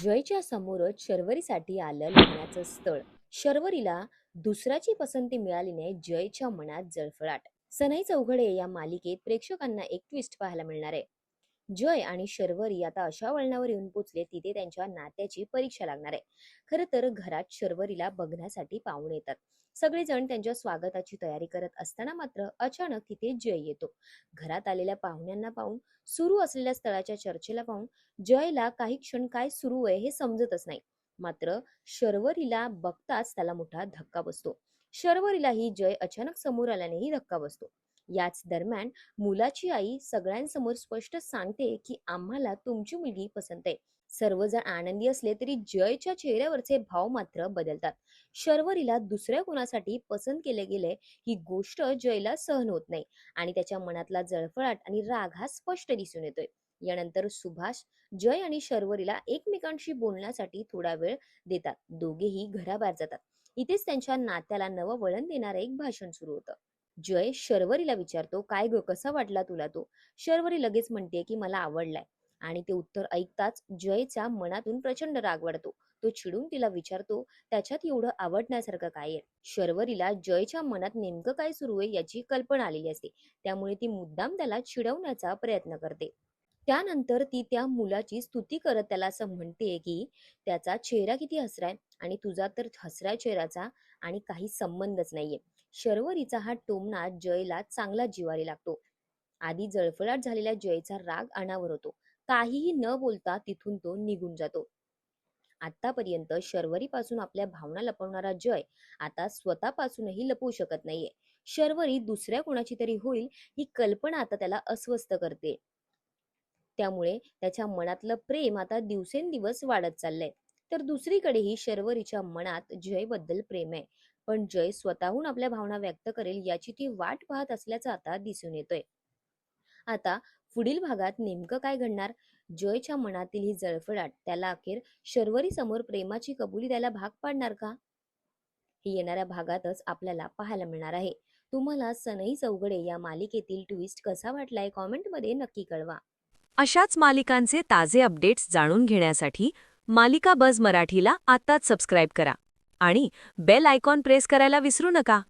जयच्या समोरच शर्वरीसाठी आलं लग्नाचं स्थळ. शर्वरीला दुसऱ्याची पसंती मिळालीने जयच्या मनात जळफळाट. सनई चौघडे या मालिकेत प्रेक्षकांना एक ट्विस्ट पाहायला मिळणार आहे. जय आणि शर्वरी आता अशा वळणावर येऊन पोचले तिथे त्यांच्या नात्याची परीक्षा लागणार आहे. खरं तर घरात शर्वरीला बघण्यासाठी पाहुणे येतात. सगळेजण त्यांच्या स्वागताची तयारी करत असताना मात्र अचानक तिथे जय येतो. घरात आलेल्या पाहुण्यांना पाहून, सुरू असलेल्या स्थळाच्या चर्चेला पाहून जयला काही क्षण काय सुरू आहे हे समजतच नाही. मात्र शर्वरीला बघताच त्याला मोठा धक्का बसतो. शर्वरीलाही जय अचानक समोर आल्यानेही धक्का बसतो. याच दरम्यान मुलाची आई सगळ्यांसमोर स्पष्ट सांगते की आम्हाला तुमची मुलगी पसंत आहे. सर्वजण आनंदी असले तरी जयच्या चेहऱ्यावरचे भाव मात्र बदलतात. शर्वरीला दुसऱ्या कोणासाठी पसंत केले गेले ही गोष्ट जयला सहन होत नाही आणि त्याच्या मनातला जळफळाट आणि राग हा स्पष्ट दिसून येतोय. यानंतर सुभाष जय आणि शर्वरीला एकमेकांशी बोलण्यासाठी थोडा वेळ देतात. दोघेही घराबाहेर जातात. इथेच त्यांच्या नात्याला नवं वळण देणारं एक भाषण सुरू होतं. जय शर्वरीला विचारतो, काय ग, कसा वाटला तुला तो? शर्वरी लगेच म्हणते की मला आवडलाय. आणि ते उत्तर ऐकताच जयच्या मनातून प्रचंड राग वाढतो. तो चिडून तिला विचारतो, त्याच्यात एवढं आवडण्यासारखं काय आहे? शर्वरीला जयच्या मनात नेमकं काय सुरू आहे याची कल्पना आलेली असते. त्यामुळे ती मुद्दाम त्याला चिडवण्याचा प्रयत्न करते. त्यानंतर ती त्या मुलाची स्तुती करत त्याला असं म्हणते की त्याचा चेहरा किती हसराय आणि तुझा तर हसऱ्या चेहऱ्याचा आणि काही संबंधच नाहीये. शर्वरीचा हा टोमणा जयला चांगला जिवारी लागतो. आधी जळफळाट झालेल्या जयचा राग अनावर होतो. काहीही न बोलता तिथून तो निघून जातो. आतापर्यंत शर्वरीपासून आपल्या भावना लपवणारा जय आता स्वतःपासूनही लपवू शकत नाहीये. शर्वरी दुसऱ्या कोणाची तरी होईल ही कल्पना आता त्याला अस्वस्थ करते. त्यामुळे त्याच्या मनातलं प्रेम आता दिवसेंदिवस वाढत चाललंय. तर दुसरीकडेही शर्वरीच्या मनात जयबद्दल प्रेम आहे. पण जय स्वतःहून आपल्या भावना व्यक्त करेल याची ती वाट पाहत असल्याचं आता दिसून येतोय. आता पुढील भागात नेमकं काय घडणार? जयच्या मनातील ही जळफळाट त्याला अखेर शर्वरी समोर प्रेमाची कबुली द्यायला भाग पाडणार का? हे येणाऱ्या भागातच आपल्याला पाहायला मिळणार आहे. तुम्हाला सनई चौघडे या मालिकेतील ट्विस्ट कसा वाटलाय कॉमेंटमध्ये नक्की कळवा. अशाच मालिकांचे ताजे अपडेट्स जाणून घेण्यासाठी मालिका बझ मराठीला आत्ताच सबस्क्राईब करा आणि बेल आयकॉन प्रेस करायला विसरू नका.